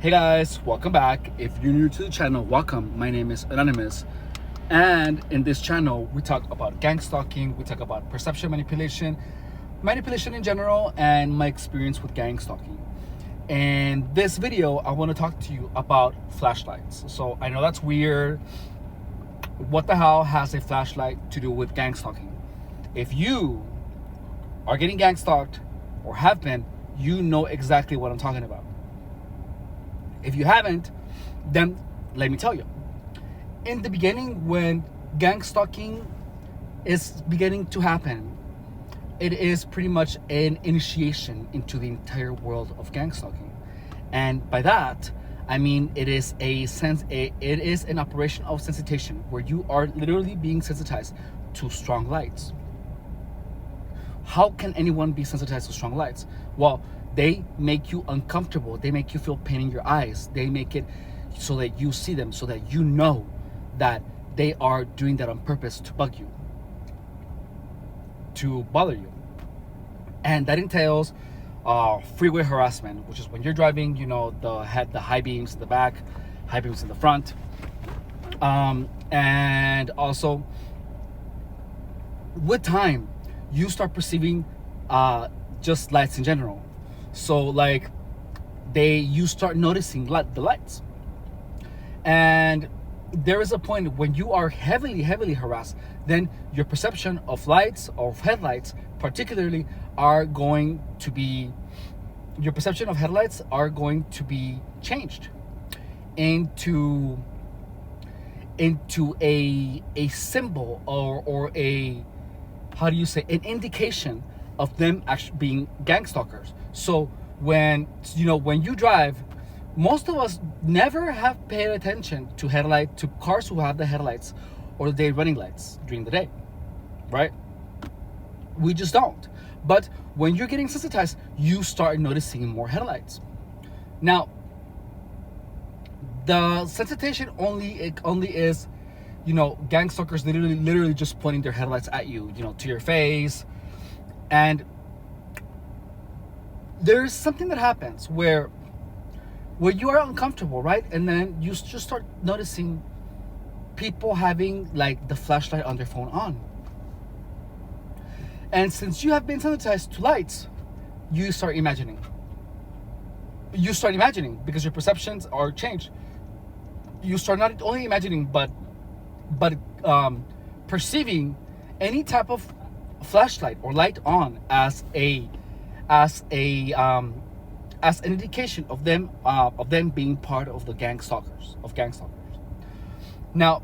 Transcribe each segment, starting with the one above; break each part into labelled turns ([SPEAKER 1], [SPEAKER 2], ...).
[SPEAKER 1] Hey guys, welcome back. If you're new to the channel, welcome. My name is Anonymous, and in this channel we talk about gang stalking, we talk about perception manipulation in general, and my experience with gang stalking. In this video I want to talk to you about flashlights. So I know that's weird. What the hell has a flashlight to do with gang stalking? If you are getting gang stalked or have been, you know exactly what I'm talking about. If you haven't, then let me tell you. In the beginning, when gang stalking is beginning to happen, it is pretty much an initiation into the entire world of gang stalking. And by that, I mean it is an operation of sensitization where you are literally being sensitized to strong lights. How can anyone be sensitized to strong lights? Well, they make you uncomfortable. They make you feel pain in your eyes. They make it so that you see them, so that you know that they are doing that on purpose to bug you, to bother you. And that entails freeway harassment, which is when you're driving, you know, the high beams in the back, high beams in the front. And also, with time, you start perceiving just lights in general. So like you start noticing the lights, and there is a point when you are heavily harassed, then your perception of lights, of headlights particularly, are going to be changed into a symbol or a, how do you say, an indication of them actually being gang stalkers. So when you drive, most of us never have paid attention to cars who have the headlights or the day running lights during the day, right? We just don't. But when you're getting sensitized, you start noticing more headlights. Now, the sensitization only is, gang stalkers literally just pointing their headlights at you, to your face. And there's something that happens where you are uncomfortable, right? And then you just start noticing people having like the flashlight on their phone on. And since you have been sensitized to lights, you start imagining because your perceptions are changed. You start not only imagining but perceiving any type of flashlight or light on as an indication of them being part of the gang stalkers. Now,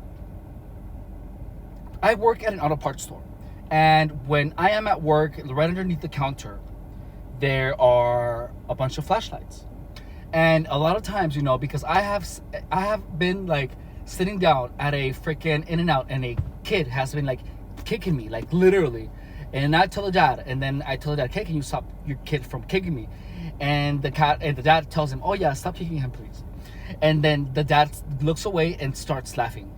[SPEAKER 1] I work at an auto parts store, and when I am at work, right underneath the counter, there are a bunch of flashlights. And a lot of times, because I have been like sitting down at a freaking In-N-Out, and a kid has been like kicking me, like literally. And I tell the dad, and then I tell the dad, "Okay, can you stop your kid from kicking me?" And the dad tells him, "Oh yeah, stop kicking him, please." And then the dad looks away and starts laughing.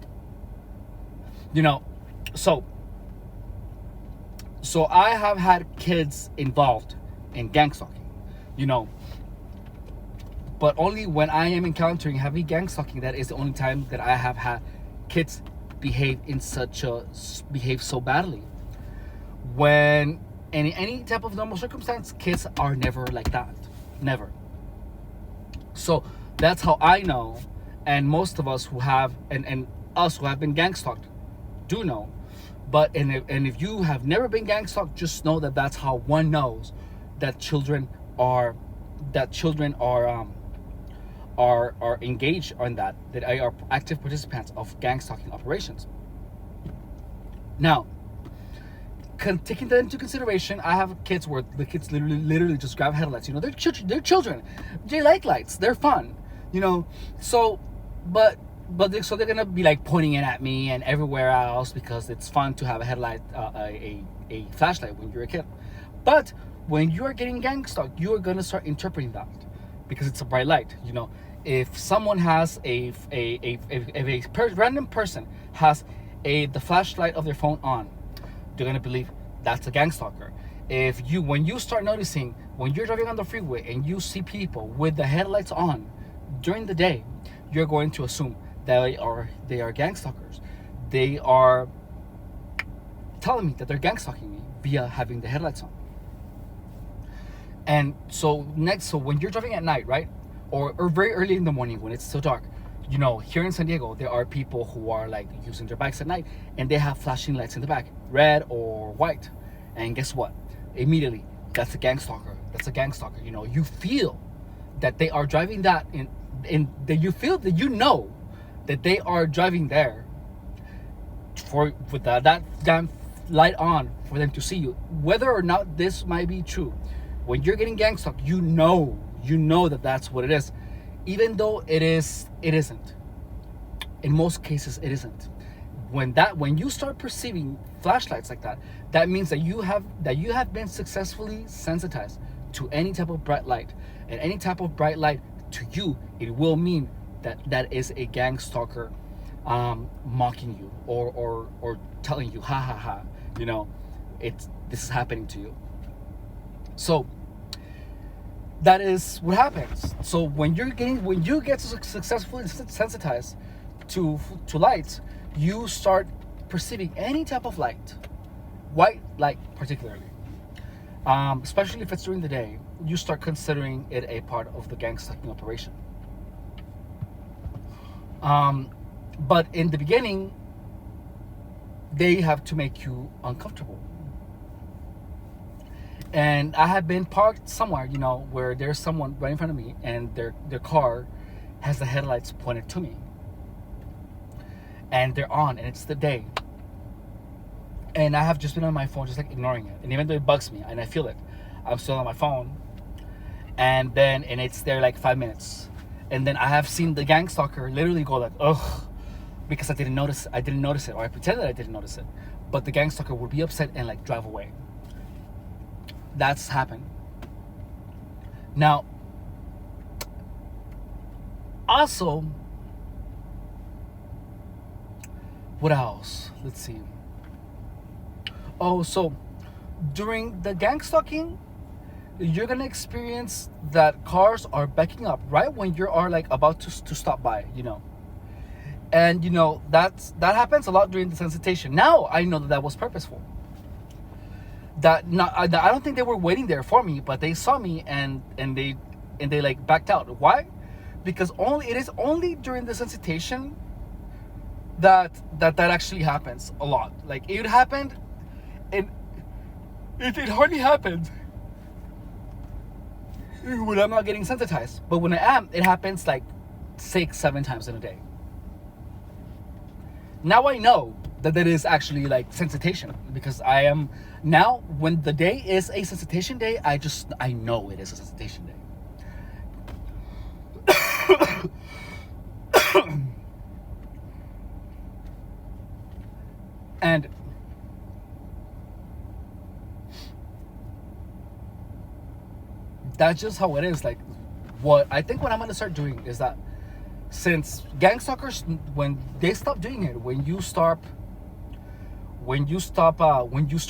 [SPEAKER 1] So I have had kids involved in gang stalking, but only when I am encountering heavy gang stalking, that is the only time that I have had kids behave so badly. When in any type of normal circumstance, kids are never like that. Never. So that's how I know, and most of us who have and us who have been gang stalked do know. But if you have never been gang stalked, just know that that's how one knows that children are engaged on that are active participants of gang stalking operations. Now, taking that into consideration, I have kids where the kids literally just grab headlights. They're children. They like lights. They're fun. So they're gonna be like pointing it at me and everywhere else because it's fun to have a headlight, a flashlight when you're a kid. But when you are getting gang stalked, you are gonna start interpreting that because it's a bright light. If someone has if a random person has the flashlight of their phone on, they're gonna believe that's a gang stalker. When you start noticing when you're driving on the freeway and you see people with the headlights on, during the day, you're going to assume they are gang stalkers. They are telling me that they're gang stalking me via having the headlights on. And so when you're driving at night, right, or very early in the morning when it's still dark, you know, here in San Diego, there are people who are like using their bikes at night, and they have flashing lights in the back, red or white. And guess what? Immediately, that's a gang stalker. That's a gang stalker. You know, you feel that they are driving that in that you feel that you know that they are driving there with that damn light on for them to see you. Whether or not this might be true, when you're getting gang stalked, you know that that's what it is, even though it isn't. In most cases, it isn't. When you start perceiving flashlights like that, that means that you have been successfully sensitized to any type of bright light, and any type of bright light to you, it will mean that is a gang stalker mocking you or telling you, ha ha ha, you know, this is happening to you. So that is what happens. So when you get successfully sensitized to lights, you start perceiving any type of light, white light particularly, especially if it's during the day, you start considering it a part of the gang stalking operation. But in the beginning, they have to make you uncomfortable. And I have been parked somewhere, you know, where there's someone right in front of me, and their car has the headlights pointed to me, and they're on, and it's the day. And I have just been on my phone, just like ignoring it. And even though it bugs me, and I feel it, I'm still on my phone. And it's there like 5 minutes. And then I have seen the gang stalker literally go like, ugh, because I didn't notice it, or I pretended I didn't notice it. But the gang stalker would be upset and like drive away. That's happened. Now, also, what else? Let's see. Oh, so during the gang stalking, you're gonna experience that cars are backing up right when you are like about to stop by, you know. And you know that happens a lot during the sensitization. Now I know that was purposeful. I don't think they were waiting there for me, but they saw me and they like backed out. Why? Because it is only during the sensitization that actually happens a lot. Like it happened, and it hardly happened when I'm not getting sensitized. But when I am, it happens like 6-7 times in a day. Now I know that is actually like sensitization, because I am now, when the day is a sensitization day, I know it is a sensitization day. And that's just how it is. Like, what I'm gonna start doing is that, since gang stalkers, when they stop doing it, when you start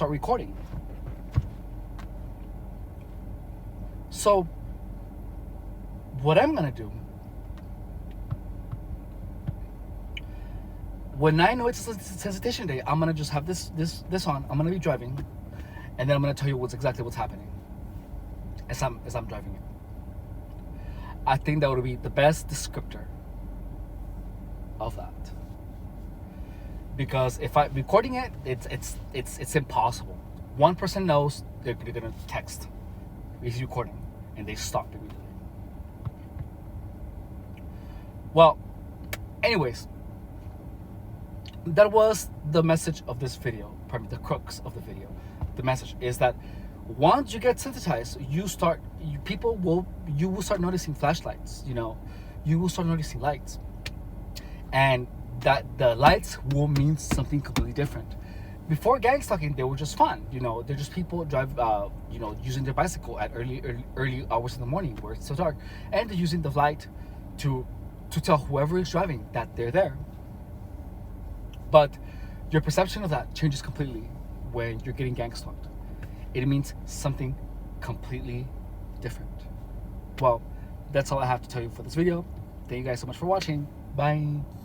[SPEAKER 1] recording. So what I'm gonna do, when I know it's a sensitization day, I'm gonna just have this on. I'm gonna be driving, and then I'm gonna tell you exactly what's happening as I'm driving it. I think that would be the best descriptor of that. Because if I'm recording it, it's impossible. One person knows they're gonna text, he's recording, and they stop immediately. Well, anyways, that was the message of this video. Pardon me, the crux of the video. The message is that once you get sensitized, you will start noticing flashlights. You know, you will start noticing lights, and that the lights will mean something completely different. Before gang stalking, they were just fun. You know, they're just people using their bicycle at early hours in the morning where it's so dark, and they're using the light to tell whoever is driving that they're there. But your perception of that changes completely when you're getting gang stalked. It means something completely different. Well, that's all I have to tell you for this video. Thank you guys so much for watching. Bye.